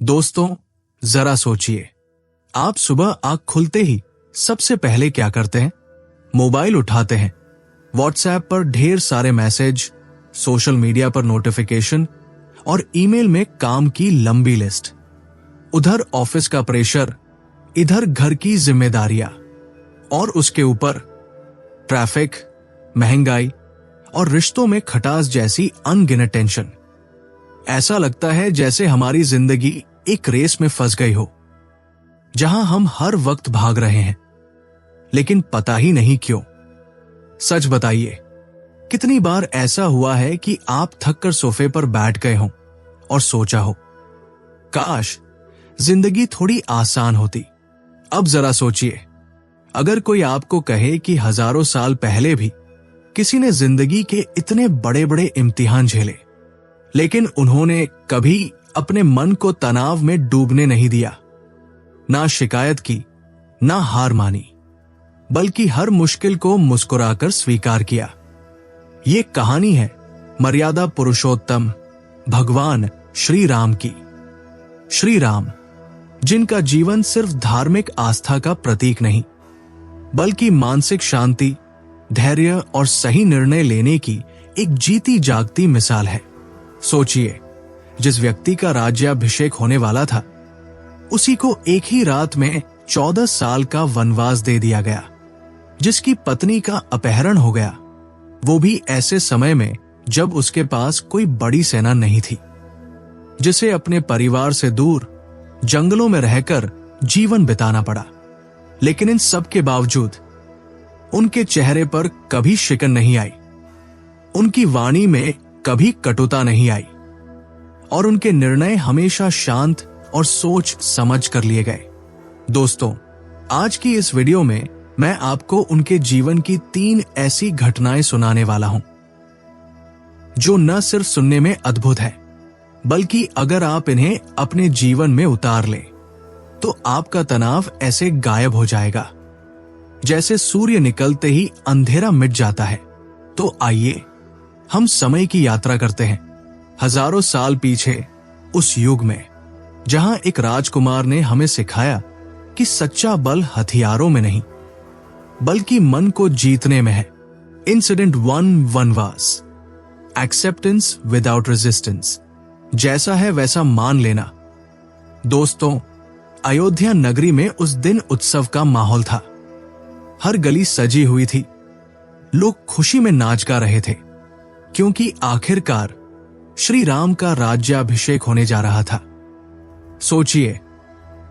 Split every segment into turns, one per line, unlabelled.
दोस्तों, जरा सोचिए, आप सुबह आंख खुलते ही सबसे पहले क्या करते हैं? मोबाइल उठाते हैं। व्हाट्सएप पर ढेर सारे मैसेज, सोशल मीडिया पर नोटिफिकेशन और ईमेल में काम की लंबी लिस्ट। उधर ऑफिस का प्रेशर, इधर घर की जिम्मेदारियां और उसके ऊपर ट्रैफिक, महंगाई और रिश्तों में खटास जैसी अनगिनत टेंशन। ऐसा लगता है जैसे हमारी जिंदगी एक रेस में फंस गई हो, जहां हम हर वक्त भाग रहे हैं, लेकिन पता ही नहीं क्यों। सच बताइए, कितनी बार ऐसा हुआ है कि आप थककर सोफे पर बैठ गए हों और सोचा हो, काश जिंदगी थोड़ी आसान होती। अब जरा सोचिए, अगर कोई आपको कहे कि हजारों साल पहले भी किसी ने जिंदगी के इतने बड़े बड़े इम्तिहान झेले, लेकिन उन्होंने कभी अपने मन को तनाव में डूबने नहीं दिया, ना शिकायत की, ना हार मानी, बल्कि हर मुश्किल को मुस्कुराकर स्वीकार किया। ये कहानी है मर्यादा पुरुषोत्तम भगवान श्री राम की। श्री राम, जिनका जीवन सिर्फ धार्मिक आस्था का प्रतीक नहीं, बल्कि मानसिक शांति, धैर्य और सही निर्णय लेने की एक जीती जागती मिसाल है। सोचिए, जिस व्यक्ति का राज्याभिषेक होने वाला था, उसी को एक ही रात में 14 साल का वनवास दे दिया गया। जिसकी पत्नी का अपहरण हो गया, वो भी ऐसे समय में जब उसके पास कोई बड़ी सेना नहीं थी। जिसे अपने परिवार से दूर जंगलों में रहकर जीवन बिताना पड़ा, लेकिन इन सब के बावजूद उनके चेहरे पर कभी शिकन नहीं आई, उनकी वाणी में कभी कटुता नहीं आई और उनके निर्णय हमेशा शांत और सोच समझ कर लिए गए। दोस्तों, आज की इस वीडियो में मैं आपको उनके जीवन की 3 ऐसी घटनाएं सुनाने वाला हूं, जो न सिर्फ सुनने में अद्भुत है, बल्कि अगर आप इन्हें अपने जीवन में उतार लें, तो आपका तनाव ऐसे गायब हो जाएगा जैसे सूर्य निकलते ही अंधेरा मिट जाता है। तो आइए हम समय की यात्रा करते हैं हजारों साल पीछे, उस युग में जहां एक राजकुमार ने हमें सिखाया कि सच्चा बल हथियारों में नहीं, बल्कि मन को जीतने में है। इंसिडेंट 1, वनवास। Acceptance without resistance. जैसा है वैसा मान लेना। दोस्तों, अयोध्या नगरी में उस दिन उत्सव का माहौल था। हर गली सजी हुई थी, लोग खुशी में नाच गा रहे थे, क्योंकि आखिरकार श्री राम का राज्याभिषेक होने जा रहा था। सोचिए,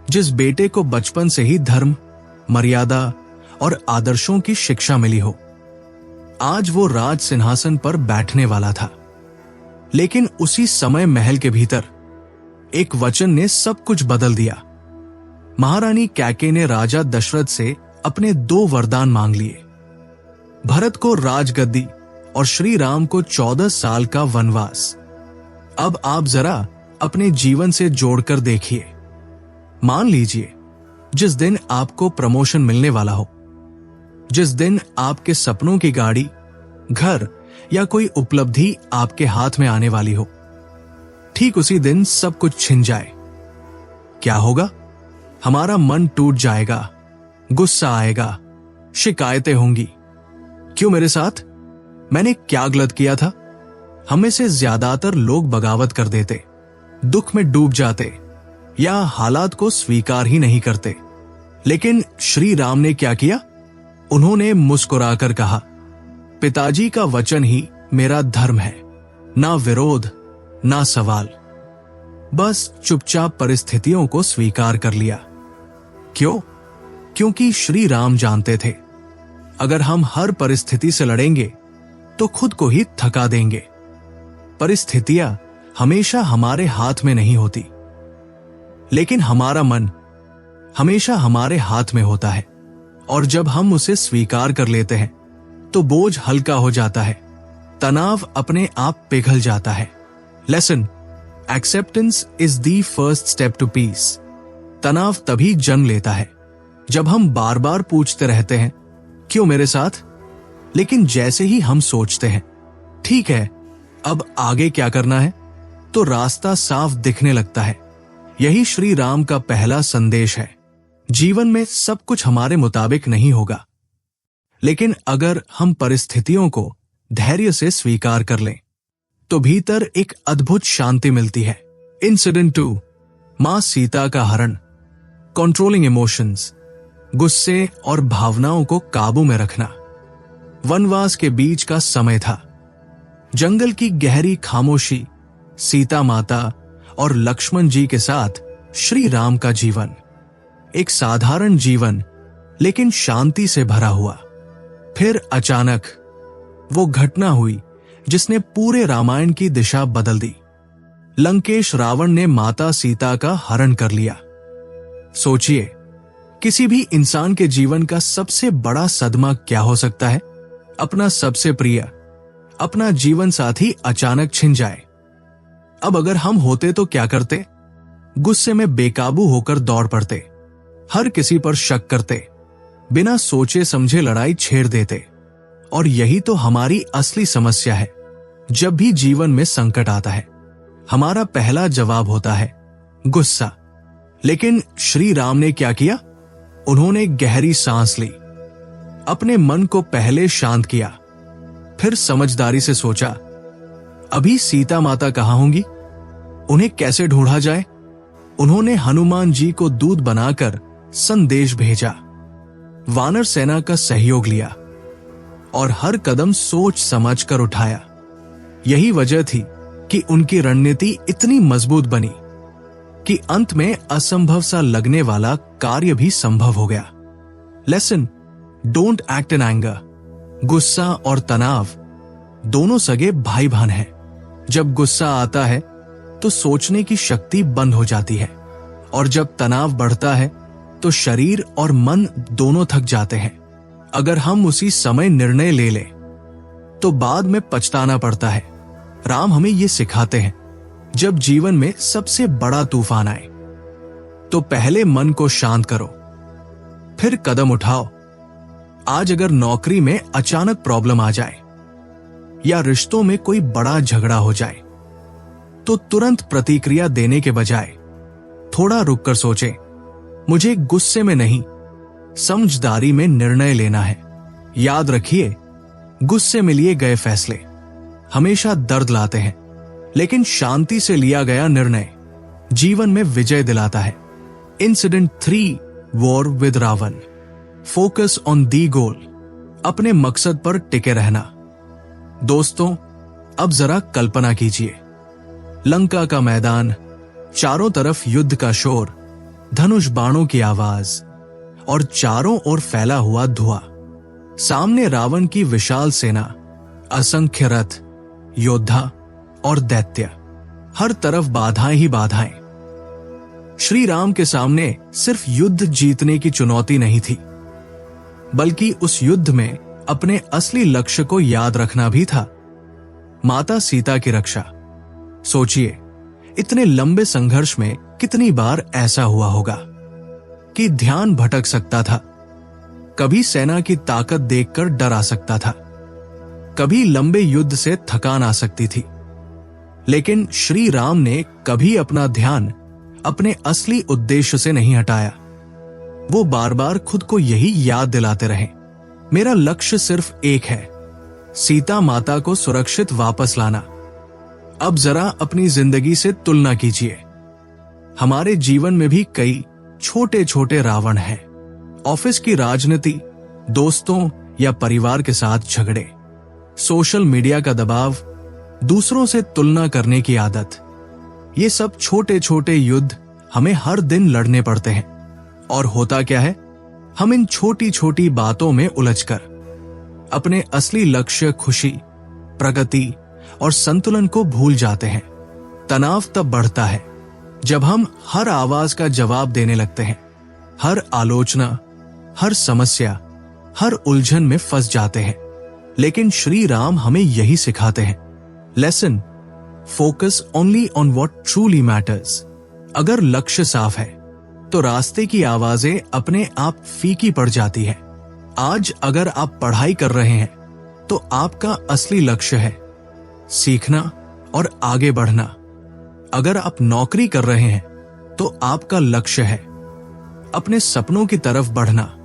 जिस बेटे को बचपन से ही धर्म, मर्यादा और आदर्शों की शिक्षा मिली हो, आज वो राज सिंहासन पर बैठने वाला था। लेकिन उसी समय महल के भीतर एक वचन ने सब कुछ बदल दिया। महारानी कैके ने राजा दशरथ से अपने 2 वरदान मांग लिए, भरत को राजगद्दी और श्री राम को 14 साल का वनवास। अब आप जरा अपने जीवन से जोड़कर देखिए। मान लीजिए, जिस दिन आपको प्रमोशन मिलने वाला हो, जिस दिन आपके सपनों की गाड़ी, घर या कोई उपलब्धि आपके हाथ में आने वाली हो, ठीक उसी दिन सब कुछ छिन जाए, क्या होगा? हमारा मन टूट जाएगा, गुस्सा आएगा, शिकायतें होंगी। क्यों मेरे साथ? मैंने क्या गलत किया था? हम में से ज्यादातर लोग बगावत कर देते, दुख में डूब जाते या हालात को स्वीकार ही नहीं करते। लेकिन श्री राम ने क्या किया? उन्होंने मुस्कुराकर कहा, पिताजी का वचन ही मेरा धर्म है, ना विरोध ना सवाल। बस चुपचाप परिस्थितियों को स्वीकार कर लिया। क्यों? क्योंकि श्री राम जानते थे, अगर हम हर परिस्थिति से लड़ेंगे तो खुद को ही थका देंगे। परिस्थितियां हमेशा हमारे हाथ में नहीं होती, लेकिन हमारा मन हमेशा हमारे हाथ में होता है, और जब हम उसे स्वीकार कर लेते हैं तो बोझ हल्का हो जाता है, तनाव अपने आप पिघल जाता है। Lesson, acceptance is the first step to peace. तनाव तभी जन्म लेता है जब हम बार बार पूछते रहते हैं, क्यों मेरे साथ? लेकिन जैसे ही हम सोचते हैं, ठीक है, अब आगे क्या करना है, तो रास्ता साफ दिखने लगता है। यही श्री राम का पहला संदेश है। जीवन में सब कुछ हमारे मुताबिक नहीं होगा, लेकिन अगर हम परिस्थितियों को धैर्य से स्वीकार कर लें तो भीतर एक अद्भुत शांति मिलती है। इंसिडेंट 2, मां सीता का हरण। कंट्रोलिंग इमोशंस, गुस्से और भावनाओं को काबू में रखना। वनवास के बीच का समय था। जंगल की गहरी खामोशी, सीता माता और लक्ष्मण जी के साथ श्री राम का जीवन। एक साधारण जीवन, लेकिन शांति से भरा हुआ। फिर अचानक वो घटना हुई जिसने पूरे रामायण की दिशा बदल दी। लंकेश रावण ने माता सीता का हरण कर लिया। सोचिए, किसी भी इंसान के जीवन का सबसे बड़ा सदमा क्या हो सकता है? अपना सबसे प्रिय, अपना जीवन साथी अचानक छिन जाए। अब अगर हम होते तो क्या करते? गुस्से में बेकाबू होकर दौड़ पड़ते, हर किसी पर शक करते, बिना सोचे समझे लड़ाई छेड़ देते। और यही तो हमारी असली समस्या है। जब भी जीवन में संकट आता है, हमारा पहला जवाब होता है गुस्सा। लेकिन श्री राम ने क्या किया? उन्होंने गहरी सांस ली, अपने मन को पहले शांत किया, फिर समझदारी से सोचा, अभी सीता माता कहाँ होंगी? उन्हें कैसे ढूंढा जाए? उन्होंने हनुमान जी को दूत बनाकर संदेश भेजा, वानर सेना का सहयोग लिया और हर कदम सोच समझ कर उठाया। यही वजह थी कि उनकी रणनीति इतनी मजबूत बनी कि अंत में असंभव सा लगने वाला कार्य भी संभव हो गया। Lesson, don't act in anger. गुस्सा और तनाव दोनों सगे भाई बहन हैं। जब गुस्सा आता है तो सोचने की शक्ति बंद हो जाती है, और जब तनाव बढ़ता है तो शरीर और मन दोनों थक जाते हैं। अगर हम उसी समय निर्णय ले लें तो बाद में पछताना पड़ता है। राम हमें ये सिखाते हैं, जब जीवन में सबसे बड़ा तूफान आए तो पहले मन को शांत करो, फिर कदम उठाओ। आज अगर नौकरी में अचानक प्रॉब्लम आ जाए या रिश्तों में कोई बड़ा झगड़ा हो जाए तो तुरंत प्रतिक्रिया देने के बजाय थोड़ा रुककर सोचें, मुझे गुस्से में नहीं, समझदारी में निर्णय लेना है। याद रखिए, गुस्से में लिए गए फैसले हमेशा दर्द लाते हैं, लेकिन शांति से लिया गया निर्णय जीवन में विजय दिलाता है। Incident 3, war with Ravan. Focus on the goal. अपने मकसद पर टिके रहना। दोस्तों, अब जरा कल्पना कीजिए, लंका का मैदान, चारों तरफ युद्ध का शोर, धनुष बाणों की आवाज और चारों ओर फैला हुआ धुआं। सामने रावण की विशाल सेना, असंख्य रथ, योद्धा और दैत्य, हर तरफ बाधाएं ही बाधाएं। श्री राम के सामने सिर्फ युद्ध जीतने की चुनौती नहीं थी, बल्कि उस युद्ध में अपने असली लक्ष्य को याद रखना भी था, माता सीता की रक्षा। सोचिए, इतने लंबे संघर्ष में कितनी बार ऐसा हुआ होगा कि ध्यान भटक सकता था। कभी सेना की ताकत देखकर डर आ सकता था, कभी लंबे युद्ध से थकान आ सकती थी। लेकिन श्री राम ने कभी अपना ध्यान अपने असली उद्देश्य से नहीं हटाया। वो बार बार खुद को यही याद दिलाते रहे, मेरा लक्ष्य सिर्फ एक है, सीता माता को सुरक्षित वापस लाना। अब जरा अपनी जिंदगी से तुलना कीजिए। हमारे जीवन में भी कई छोटे छोटे रावण हैं। ऑफिस की राजनीति, दोस्तों या परिवार के साथ झगड़े, सोशल मीडिया का दबाव, दूसरों से तुलना करने की आदत। ये सब छोटे छोटे युद्ध हमें हर दिन लड़ने पड़ते हैं। और होता क्या है, हम इन छोटी छोटी बातों में उलझकर अपने असली लक्ष्य, खुशी, प्रगति और संतुलन को भूल जाते हैं। तनाव तब बढ़ता है जब हम हर आवाज का जवाब देने लगते हैं, हर आलोचना, हर समस्या, हर उलझन में फंस जाते हैं। लेकिन श्री राम हमें यही सिखाते हैं, lesson, focus only on what truly matters. अगर लक्ष्य साफ है तो रास्ते की आवाजें अपने आप फीकी पड़ जाती है। आज अगर आप पढ़ाई कर रहे हैं तो आपका असली लक्ष्य है सीखना और आगे बढ़ना। अगर आप नौकरी कर रहे हैं तो आपका लक्ष्य है अपने सपनों की तरफ बढ़ना।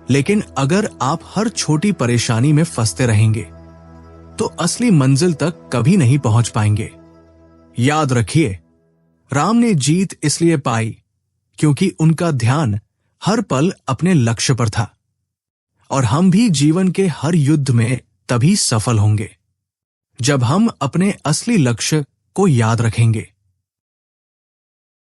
लेकिन अगर आप हर छोटी परेशानी में फंसते रहेंगे तो असली मंजिल तक कभी नहीं पहुंच पाएंगे। याद रखिए, राम ने जीत इसलिए पाई क्योंकि उनका ध्यान हर पल अपने लक्ष्य पर था। और हम भी जीवन के हर युद्ध में तभी सफल होंगे जब हम अपने असली लक्ष्य को याद रखेंगे।